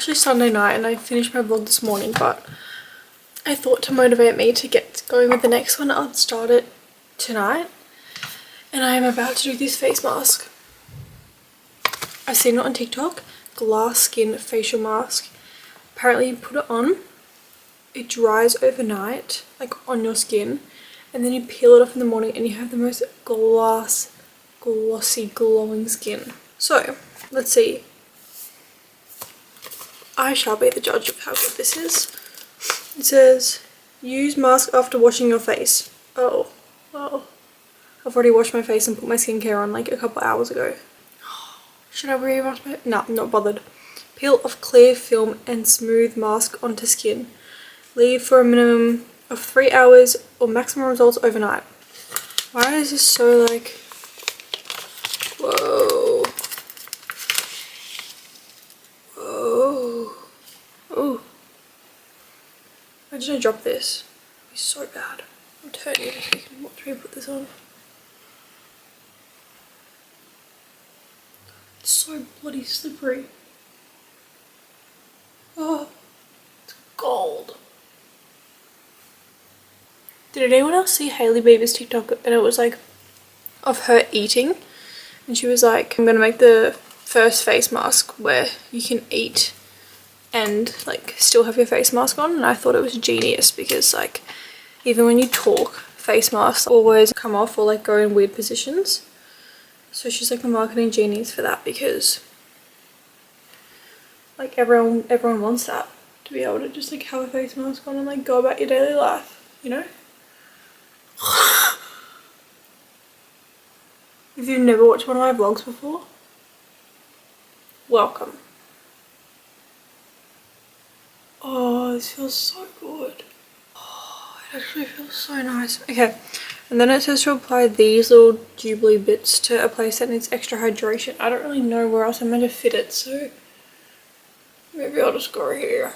actually Sunday night and I finished my vlog this morning, but I thought to motivate me to get going with the next one, I'll start it tonight. And I am about to do this face mask. I've seen it on TikTok, glass skin facial mask. Apparently you put it on, it dries overnight, like on your skin, and then you peel it off in the morning and you have the most glossy, glowing skin. So, let's see. I shall be the judge of how good this is. It says, use mask after washing your face. Oh. I've already washed my face and put my skincare on like a couple hours ago. Should I re-wash my... No, not bothered. Peel off clear film and smooth mask onto skin. Leave for a minimum of 3 hours or maximum results overnight. Why is this so like... Whoa. Oh. Why did I drop this? It's so bad. I'm turning it so you can watch me put this on. It's so bloody slippery. Oh, it's gold. Did anyone else see Hailey Bieber's TikTok? And it was like of her eating, and she was like, I'm gonna make the first face mask where you can eat and like still have your face mask on. And I thought it was genius because like even when you talk, face masks always come off or like go in weird positions. So she's like a marketing genius for that, because like everyone wants that, to be able to just like have a face mask on and like go about your daily life, you know? If you've never watched one of my vlogs before, welcome. Oh, this feels so good. Oh, it actually feels so nice. Okay, and then it says to apply these little jubilee bits to a place that needs extra hydration. I don't really know where else I'm meant to fit it, so maybe I'll just go here.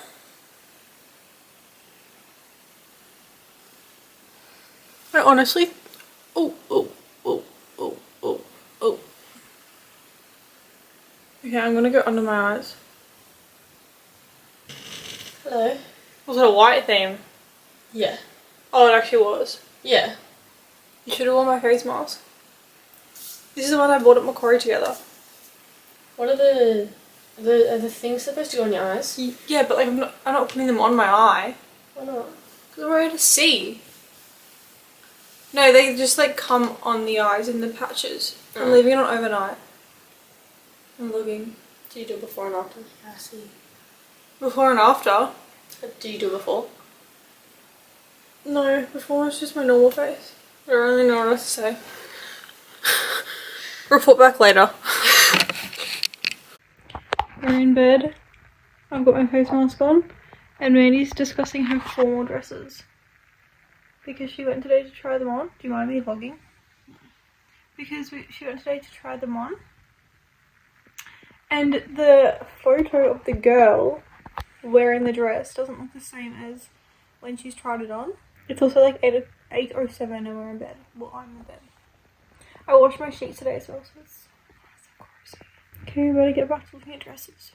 I honestly, oh. Okay, I'm gonna go under my eyes. Hello? Was it a white theme? Yeah. Oh, it actually was. Yeah. You should have worn my face mask. This is the one I bought at Macquarie together. What are the things supposed to go on your eyes? Yeah, but like I'm not putting them on my eye. Why not? Because I'm ready to see. No, they just like come on the eyes in the patches. Oh. I'm leaving it on overnight. I'm looking. Do you do it before and after? Yeah, I see. Before and after? Do you do it before? No, before it's just my normal face. I don't really know what else to say. Report back later. We're in bed. I've got my face mask on. And Mandy's discussing her formal dresses. Because she went today to try them on. Do you mind me vlogging? Because she went today to try them on. And the photo of the girl wearing the dress doesn't look the same as when she's tried it on. It's also like 8:07 and we're in bed. Well, I'm in bed. I washed my sheets today as well, so it's cozy. Okay, we better get back to looking at dresses.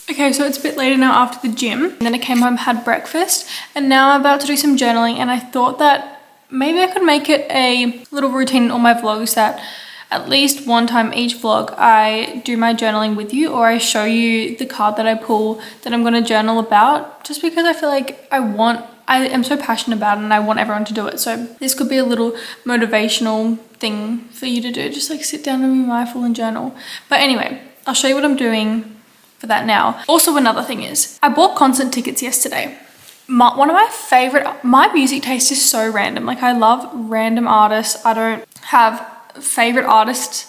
Okay, so it's a bit later now after the gym, and then I came home, had breakfast, and now I'm about to do some journaling. And I thought that maybe I could make it a little routine in all my vlogs, that at least one time each vlog, I do my journaling with you, or I show you the card that I pull that I'm going to journal about, just because I feel like I am so passionate about it and I want everyone to do it. So this could be a little motivational thing for you to do, just like sit down and be mindful and journal. But anyway, I'll show you what I'm doing for that now. Also, another thing is I bought concert tickets yesterday. One of my music taste is so random. Like, I love random artists. I don't have a favorite artist.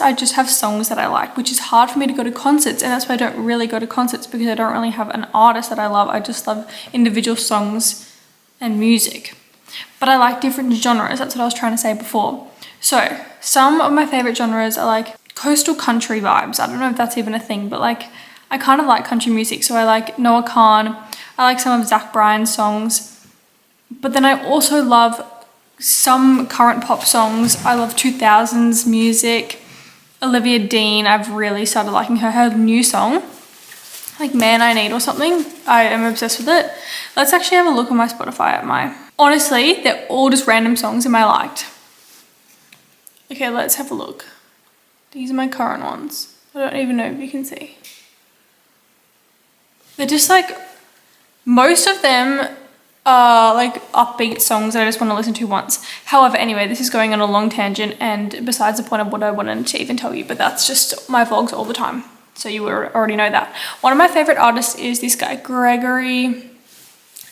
I just have songs that I like, which is hard for me to go to concerts, and that's why I don't really go to concerts, because I don't really have an artist that I love. I just love individual songs and music. But I like different genres. That's what I was trying to say before. So some of my favorite genres are like coastal country vibes. I don't know if that's even a thing, but like, I kind of like country music. So I like Noah Kahan. I like some of Zach Bryan's songs. But then I also love some current pop songs. I love 2000s music. Olivia Dean, I've really started liking her. Her new song, like Man I Need or something. I am obsessed with it. Let's actually have a look on my Spotify honestly, they're all just random songs I liked. Okay, let's have a look. These are my current ones. I don't even know if you can see. They're just like, most of them are like upbeat songs that I just want to listen to once. However, anyway, this is going on a long tangent and besides the point of what I wanted to even tell you, but that's just my vlogs all the time. So you already know that. One of my favorite artists is this guy, Gregory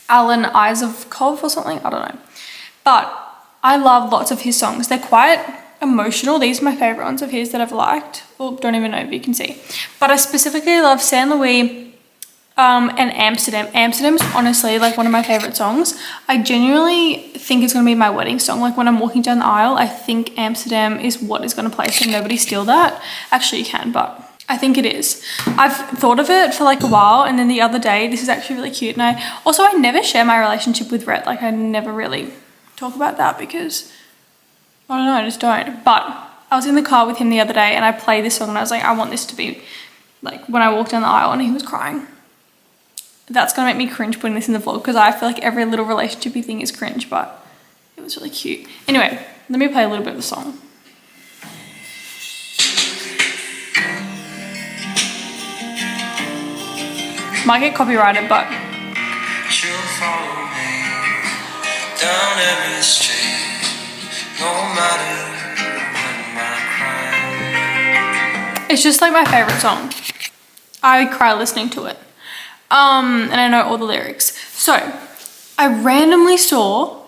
Alan Isakov or something, I don't know. But I love lots of his songs. They're quite emotional. These are my favorite ones of his that I've liked. Oh, don't even know if you can see. But I specifically love San Luis and Amsterdam. Amsterdam's honestly like one of my favorite songs. I genuinely think it's going to be my wedding song. Like, when I'm walking down the aisle, I think Amsterdam is what is going to play, so nobody steal that. Actually, you can, but I think it is. I've thought of it for like a while, and then the other day, this is actually really cute, and I never share my relationship with Rhett. Like, I never really talk about that because I don't know, I just don't. But I was in the car with him the other day and I played this song and I was like, I want this to be like when I walked down the aisle, and he was crying. That's gonna make me cringe putting this in the vlog because I feel like every little relationshipy thing is cringe, but it was really cute. Anyway, let me play a little bit of the song. Might get copyrighted, but she'll follow me down every street, no matter what my crime. It's just like my favorite song. I cry listening to it. And I know all the lyrics. So I randomly saw,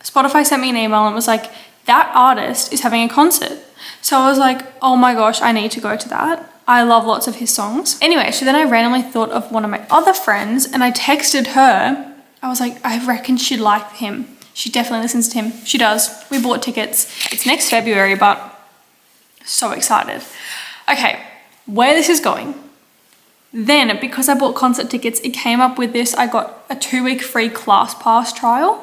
Spotify sent me an email and was like, that artist is having a concert. So I was like, oh my gosh, I need to go to that. I love lots of his songs. Anyway, so then I randomly thought of one of my other friends and I texted her. I was like, I reckon she'd like him. She definitely listens to him. She does. We bought tickets. It's next February, but so excited. Okay, where this is going. Then, because I bought concert tickets, it came up with this. I got a 2-week free ClassPass trial.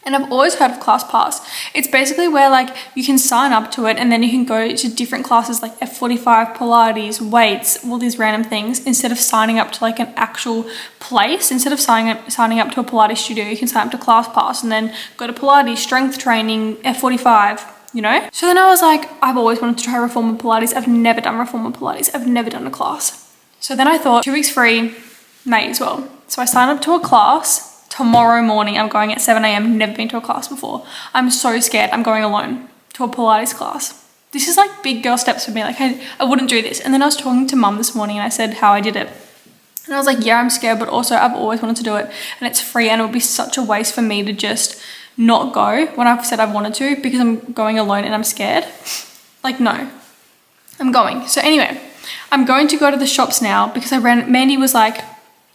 And I've always heard of ClassPass. It's basically where like you can sign up to it and then you can go to different classes like F45, Pilates, weights, all these random things, instead of signing up to like an actual place. Instead of signing up to a Pilates studio, you can sign up to ClassPass and then go to Pilates, strength training, F45, you know? So then I was like, I've always wanted to try Reformer Pilates. I've never done Reformer Pilates. I've never done a class. So then I thought 2 weeks free, may as well. So I signed up to a class. Tomorrow morning, I'm going at 7 a.m. Never been to a class before. I'm so scared. I'm going alone to a Pilates class. This is like big girl steps for me. Like I wouldn't do this. And then I was talking to mum this morning and I said how I did it. And I was like, yeah, I'm scared, but also I've always wanted to do it and it's free, and it would be such a waste for me to just not go when I've said I wanted to because I'm going alone and I'm scared. Like, no, I'm going. So anyway, I'm going to go to the shops now because Mandy was like,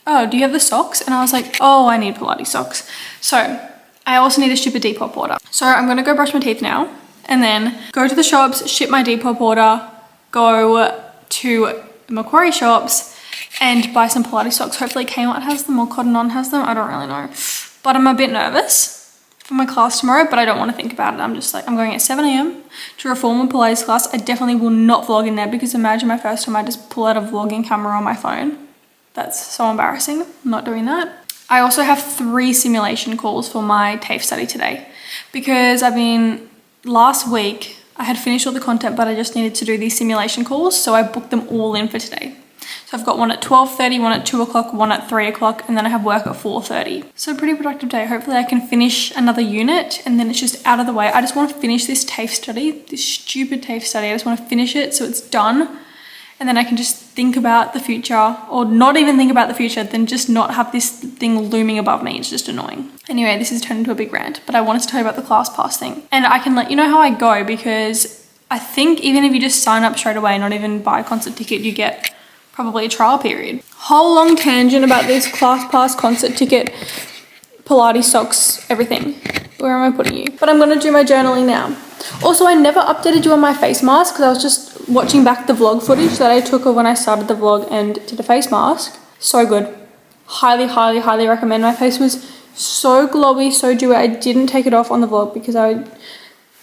oh, do you have the socks? And I was like, oh, I need Pilates socks. So I also need to ship a Depop order. So I'm gonna go brush my teeth now and then go to the shops, ship my Depop order, go to Macquarie shops and buy some Pilates socks. Hopefully Kmart has them or Cotton On has them. I don't really know. But I'm a bit nervous for my class tomorrow, but I don't want to think about it. I'm just like, I'm going at 7 a.m. to Reformer Pilates class. I definitely will not vlog in there because imagine my first time I just pull out a vlogging camera on my phone. That's so embarrassing. I'm not doing that. I also have 3 simulation calls for my TAFE study today because I've been last week I had finished all the content, but I just needed to do these simulation calls, so I booked them all in for today. So I've got one at 12:30, one at 2 o'clock, one at 3 o'clock, and then I have work at 4:30. So pretty productive day. Hopefully I can finish another unit and then it's just out of the way. I just want to finish this TAFE study, this stupid TAFE study. I just want to finish it so it's done. And then I can just think about the future, or not even think about the future, then just not have this thing looming above me. It's just annoying. Anyway, this has turned into a big rant, but I wanted to tell you about the ClassPass thing. And I can let you know how I go, because I think even if you just sign up straight away, not even buy a concert ticket, you get probably a trial period. Whole long tangent about this ClassPass, concert ticket, Pilates socks, everything. Where am I putting you? But I'm gonna do my journaling now. Also, I never updated you on my face mask because I was just watching back the vlog footage that I took of when I started the vlog and did a face mask. So good. Highly, highly, highly recommend. My face was so glowy, so dewy. I didn't take it off on the vlog because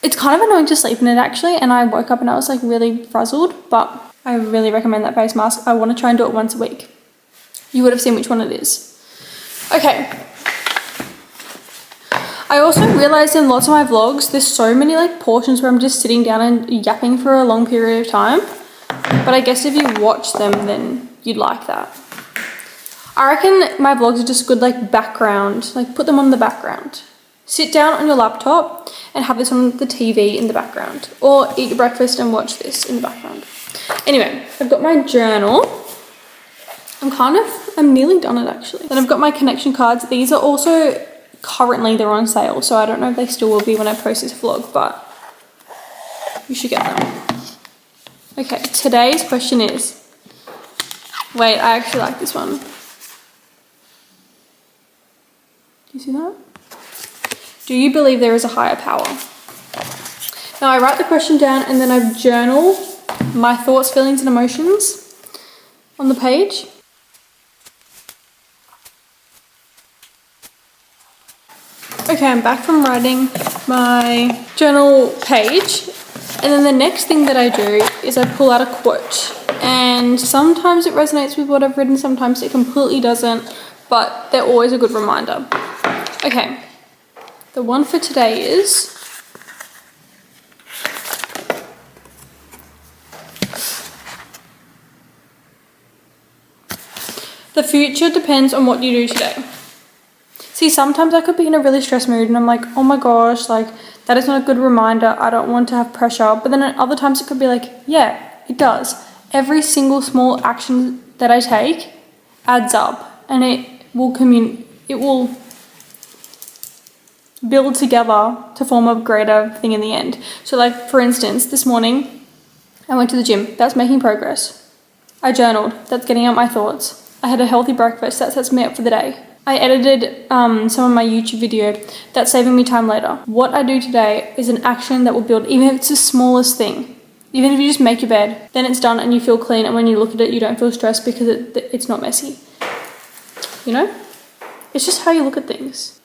it's kind of annoying to sleep in it actually, and I woke up and I was like really frazzled, but I really recommend that face mask. I want to try and do it once a week. You would have seen which one it is. Okay. I also realized in lots of my vlogs, there's so many like portions where I'm just sitting down and yapping for a long period of time. But I guess if you watch them, then you'd like that. I reckon my vlogs are just good like background, like put them on the background. Sit down on your laptop and have this on the TV in the background, or eat your breakfast and watch this in the background. Anyway, I've got my journal. I'm nearly done it actually. Then I've got my connection cards. These are also currently they're on sale, so I don't know if they still will be when I post this vlog, but you should get them. Okay, today's question is, wait, I actually like this one. Do you see that? Do you believe there is a higher power? Now I write the question down and then I journal my thoughts, feelings and emotions on the page. Okay, I'm back from writing my journal page, and then the next thing that I do is I pull out a quote, and sometimes it resonates with what I've written, sometimes it completely doesn't, but they're always a good reminder. Okay, the one for today is, the future depends on what you do today. See, sometimes I could be in a really stressed mood and I'm like, oh my gosh, like that is not a good reminder. I don't want to have pressure. But then at other times it could be like, yeah, it does. Every single small action that I take adds up, and it will build together to form a greater thing in the end. So like, for instance, this morning I went to the gym. That's making progress. I journaled. That's getting out my thoughts. I had a healthy breakfast. That sets me up for the day. I edited some of my YouTube video. That's saving me time later. What I do today is an action that will build, even if it's the smallest thing. Even if you just make your bed, then it's done and you feel clean, and when you look at it, you don't feel stressed because it's not messy. You know? It's just how you look at things.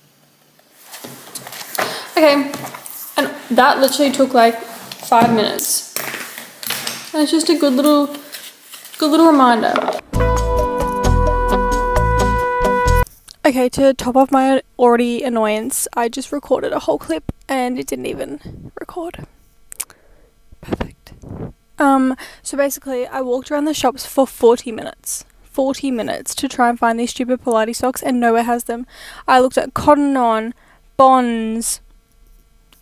Okay, and that literally took like 5 minutes. And it's just a good little reminder. Okay, to top off my already annoyance, I just recorded a whole clip and it didn't even record. Perfect. So basically I walked around the shops for 40 minutes. 40 minutes to try and find these stupid Pilates socks, and nowhere has them. I looked at Cotton On, Bonds,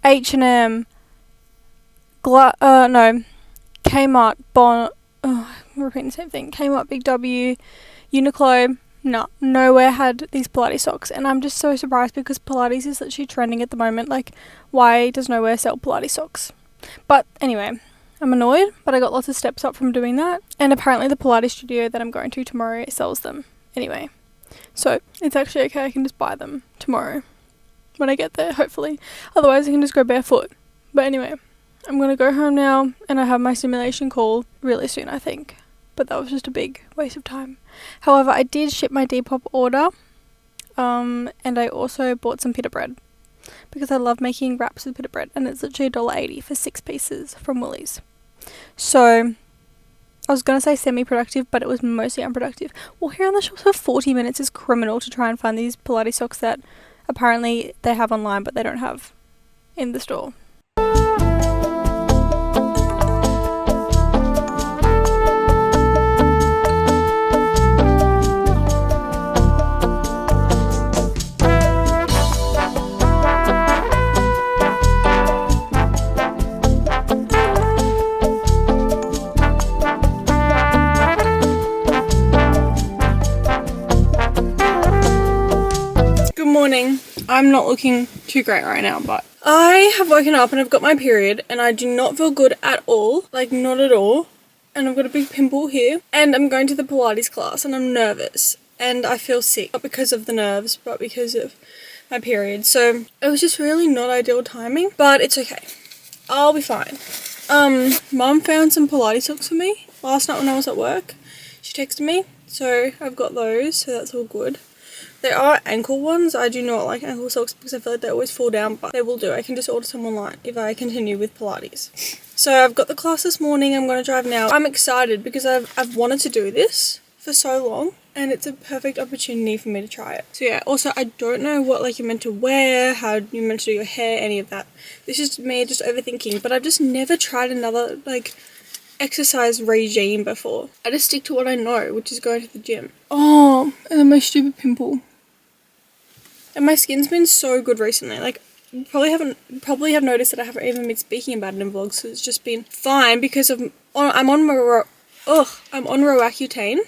H&M, Kmart, I'm repeating the same thing. Kmart, Big W, Uniqlo. No, nowhere had these Pilates socks, and I'm just so surprised because Pilates is literally trending at the moment. Like, why does nowhere sell Pilates socks? But anyway, I'm annoyed, but I got lots of steps up from doing that, and apparently the Pilates studio that I'm going to tomorrow sells them anyway. So it's actually okay, I can just buy them tomorrow when I get there, hopefully. Otherwise I can just go barefoot. But anyway, I'm going to go home now, and I have my simulation call really soon, I think. But that was just a big waste of time. However, I did ship my Depop order, and I also bought some pita bread because I love making wraps with pita bread, and it's literally $1.80 for 6 pieces from Woolies. So I was going to say semi-productive, but it was mostly unproductive. Walking around the shops for 40 minutes is criminal to try and find these Pilates socks that apparently they have online but they don't have in the store. I'm not looking too great right now, but I have woken up and I've got my period and I do not feel good at all, like not at all. And I've got a big pimple here and I'm going to the Pilates class and I'm nervous and I feel sick, not because of the nerves, but because of my period. So it was just really not ideal timing, but it's okay. I'll be fine. Mum found some Pilates socks for me last night when I was at work. She texted me, so I've got those, so that's all good. They are ankle ones. I do not like ankle socks because I feel like they always fall down, but they will do. I can just order some online if I continue with Pilates. So I've got the class this morning. I'm going to drive now. I'm excited because I've wanted to do this for so long and it's a perfect opportunity for me to try it. So yeah, also I don't know what like you're meant to wear, how you're meant to do your hair, any of that. This is me just overthinking, but I've just never tried another like exercise regime before. I just stick to what I know, which is going to the gym. Oh, and then my stupid pimple. And my skin's been so good recently. Like, you probably have noticed that I haven't even been speaking about it in vlogs. So it's just been fine because I'm on Roaccutane,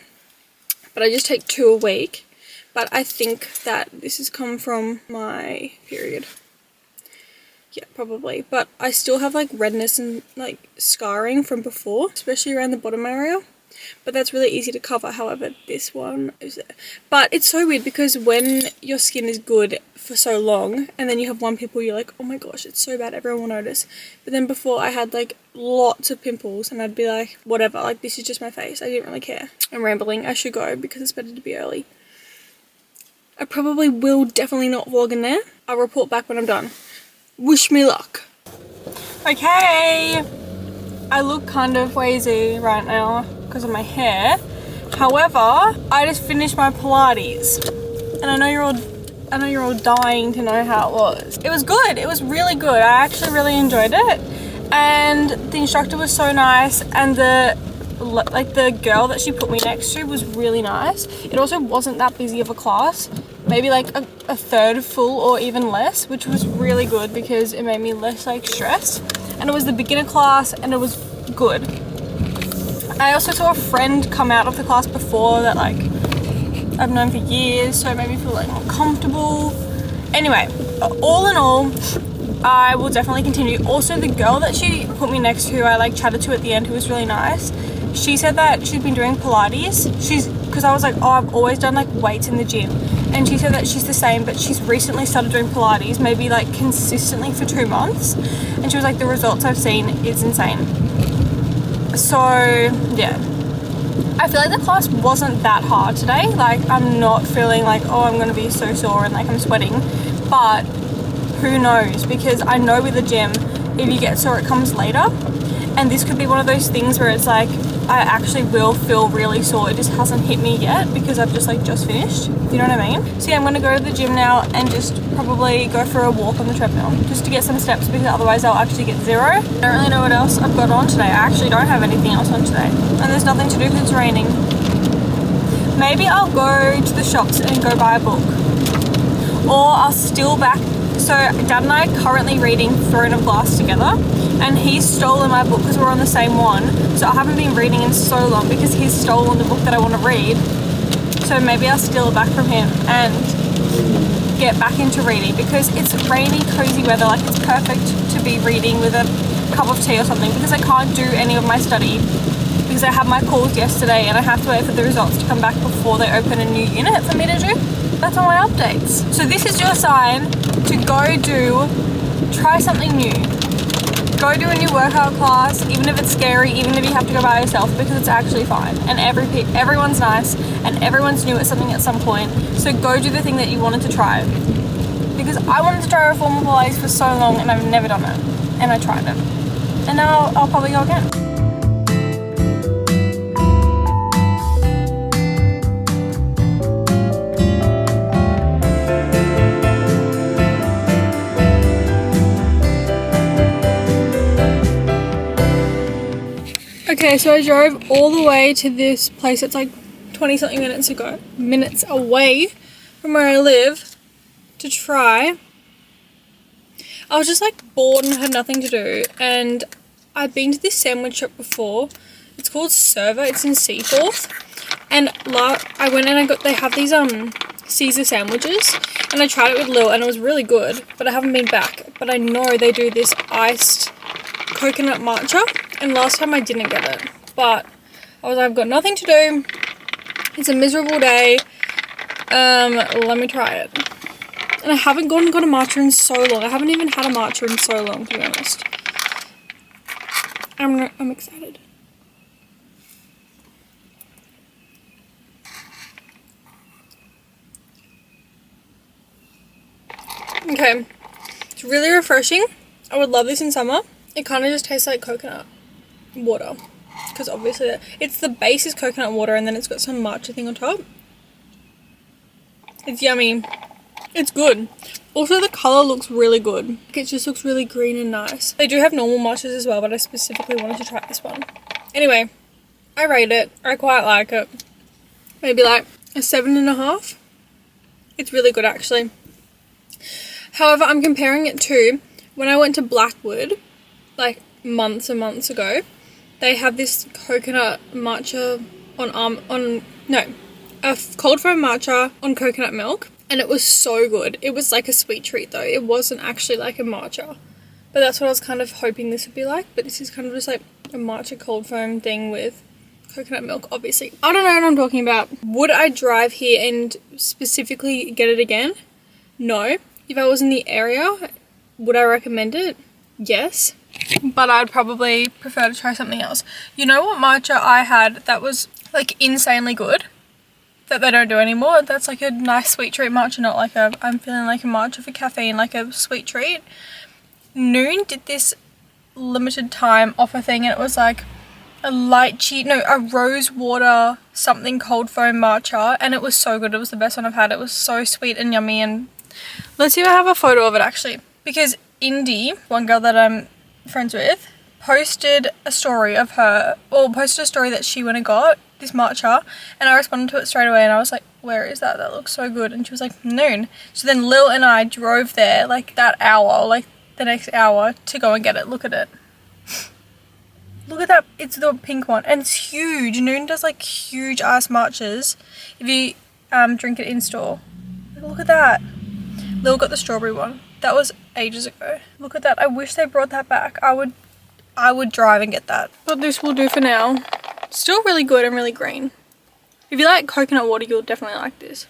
but I just take 2 a week. But I think that this has come from my period. Yeah, probably. But I still have like redness and like scarring from before, especially around the bottom area. But that's really easy to cover. However, this one is there. But it's so weird because when your skin is good for so long and then you have one pimple, you're like, oh my gosh, it's so bad, everyone will notice. But then before I had like lots of pimples and I'd be like, whatever, like this is just my face. I didn't really care. I'm rambling. I should go because it's better to be early. I probably will definitely not vlog in there. I'll report back when I'm done. Wish me luck. Okay. I look kind of wheezy right now because of my hair. However, I just finished my Pilates and I know you're all dying to know how it was. It was good. It was really good. I actually really enjoyed it. And the instructor was so nice and the girl that she put me next to was really nice. It also wasn't that busy of a class. Maybe like a third full or even less, which was really good because it made me less like stressed. And it was the beginner class and it was good. I also saw a friend come out of the class before that like I've known for years, so it made me feel like more comfortable. Anyway, all in all, I will definitely continue. Also, the girl that she put me next to, I like chatted to at the end, who was really nice. She said that she's been doing Pilates. Because I was like, oh, I've always done like weights in the gym. And she said that she's the same, but she's recently started doing Pilates, maybe like consistently for 2 months. And she was like, the results I've seen is insane. So yeah, I feel like the class wasn't that hard today. Like I'm not feeling like, oh, I'm gonna be so sore and like I'm sweating, but who knows, because I know with the gym, if you get sore it comes later, and this could be one of those things where it's like I actually will feel really sore. It just hasn't hit me yet because I've just finished. You know what I mean? So yeah, I'm gonna go to the gym now and just probably go for a walk on the treadmill just to get some steps because otherwise I'll actually get 0. I don't really know what else I've got on today. I actually don't have anything else on today. And there's nothing to do because it's raining. Maybe I'll go to the shops and go buy a book. Or I'll steal back. So Dad and I are currently reading Throne of Glass together. And he's stolen my book because we're on the same one. So I haven't been reading in so long because he's stolen the book that I want to read. So maybe I'll steal it back from him and get back into reading because it's rainy, cozy weather. Like it's perfect to be reading with a cup of tea or something because I can't do any of my study because I had my calls yesterday and I have to wait for the results to come back before they open a new unit for me to do. That's all my updates. So this is your sign to try something new. Go do a new workout class, even if it's scary, even if you have to go by yourself, because it's actually fine. And everyone's nice, and everyone's new at something at some point. So go do the thing that you wanted to try. Because I wanted to try reformer Pilates for so long, and I've never done it. And I tried it. And now I'll probably go again. Okay, so I drove all the way to this place that's like 20 something minutes away from where I live to try. I was just like bored and had nothing to do, and I've been to this sandwich shop before. It's called Server. It's in Seaforth And I went and they have these Caesar sandwiches, and I tried it with Lil and it was really good, but I haven't been back. But I know they do this iced coconut matcha, and last time I didn't get it, but I was like, I've got nothing to do, it's a miserable day, let me try it. And I haven't gone and got a matcha in so long. I haven't even had a matcha in so long, to be honest. I'm excited. Okay, it's really refreshing. I would love this in summer. It kind of just tastes like coconut water, because obviously it's the base is coconut water and then it's got some matcha thing on top. It's yummy. It's good. Also, the colour looks really good. It just looks really green and nice. They do have normal matchas as well, but I specifically wanted to try this one. Anyway, I rate it. I quite like it. Maybe like a 7.5. It's really good actually. However, I'm comparing it to when I went to Blackwood, like months and months ago. They have this coconut matcha a cold foam matcha on coconut milk, and it was so good. It was like a sweet treat though. It wasn't actually like a matcha, but that's what I was kind of hoping this would be like. But this is kind of just like a matcha cold foam thing with coconut milk, obviously. I don't know what I'm talking about. Would I drive here and specifically get it again? No. If I was in the area, would I recommend it? Yes. But I'd probably prefer to try something else. You know what matcha I had that was like insanely good? That they don't do anymore? That's like a nice sweet treat matcha, not like I'm feeling like a matcha for caffeine, like a sweet treat. Noon did this limited time offer thing, and it was like a rose water something cold foam matcha, and it was so good. It was the best one I've had. It was so sweet and yummy. And let's see if I have a photo of it actually, because Indy, one girl that I'm friends with, posted a story that she went and got this matcha, and I responded to it straight away and I was like, where is that? That looks so good. And she was like, Noon. So then Lil and I drove there like that hour, like the next hour, to go and get it. Look at it. Look at that. It's the pink one and it's huge. Noon does like huge ass matchas if you drink it in store. Look at that. Lil got the strawberry one. That was ages ago. Look at that. I wish they brought that back. I would drive and get that. But this will do for now. Still really good and really green. If you like coconut water, you'll definitely like this.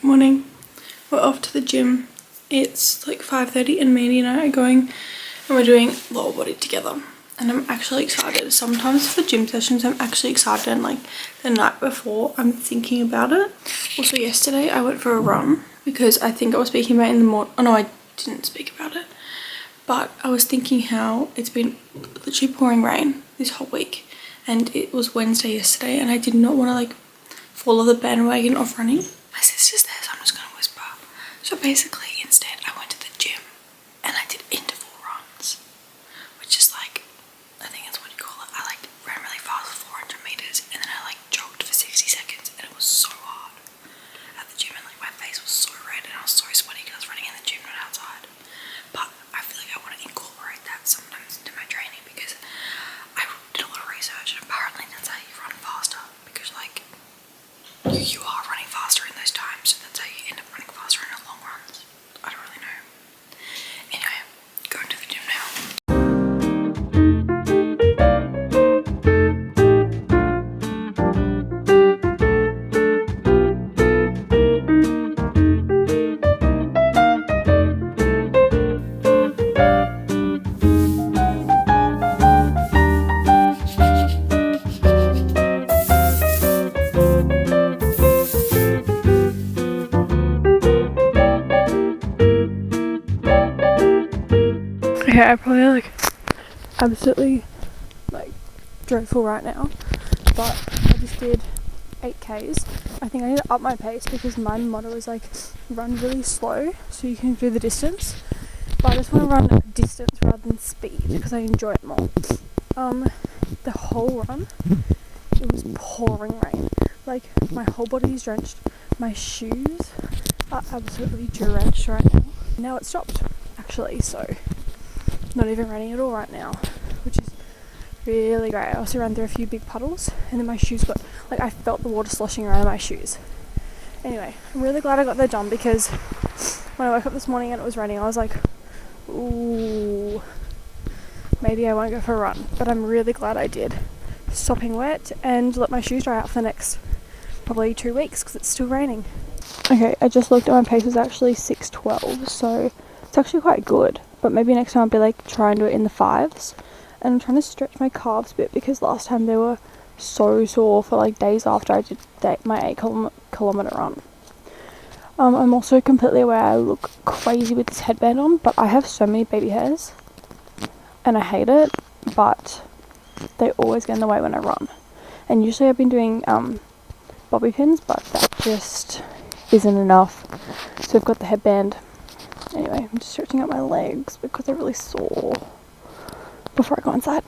Morning. We're off to the gym. It's like 5:30 and Mandy and I are going and we're doing lower body together, and I'm actually excited. Sometimes for gym sessions I'm actually excited, and like the night before I'm thinking about it. Also yesterday I went for a run because I think I was speaking about it in the morning. Oh no, I didn't speak about it, but I was thinking how it's been literally pouring rain this whole week, and it was Wednesday yesterday and I did not want to like follow the bandwagon of running. My sister's there, so I'm just gonna whisper. So basically, instead, I went to the gym and I did interval runs, which is like, I think that's what you call it. I like ran really fast for 400 meters and then I like jogged for 60 seconds, and it was so hard at the gym, and like my face was so red and I was so sweaty because I was running in the gym, not outside. But I feel like I want to incorporate that sometimes into my training, because I did a lot of research and apparently that's how you run faster, because like you are running faster in those times, so that's how you end up running faster in the long runs. I don't really know. Anyway, going to the gym now. Okay, I probably like absolutely like dreadful right now, but I just did 8Ks. I think I need to up my pace because my motto is like run really slow so you can do the distance, but I just want to run distance rather than speed because I enjoy it more. The whole run, it was pouring rain, like my whole body is drenched, my shoes are absolutely drenched right now. Now it stopped actually, so not even raining at all right now, which is really great. I also ran through a few big puddles and then my shoes got, like I felt the water sloshing around my shoes. Anyway, I'm really glad I got that done because when I woke up this morning and it was raining, I was like, ooh, maybe I won't go for a run, but I'm really glad I did. Sopping wet and let my shoes dry out for the next probably 2 weeks because it's still raining. Okay, I just looked at my pace was actually 6:12, so it's actually quite good, but maybe next time I'll be like try and do it in the 5s. And I'm trying to stretch my calves a bit because last time they were so sore for like days after I did my 8 kilometer run. I'm also completely aware I look crazy with this headband on, but I have so many baby hairs and I hate it, but they always get in the way when I run. And usually I've been doing bobby pins, but that just isn't enough. So I've got the headband. Anyway, I'm just stretching out my legs because they're really sore before I go inside.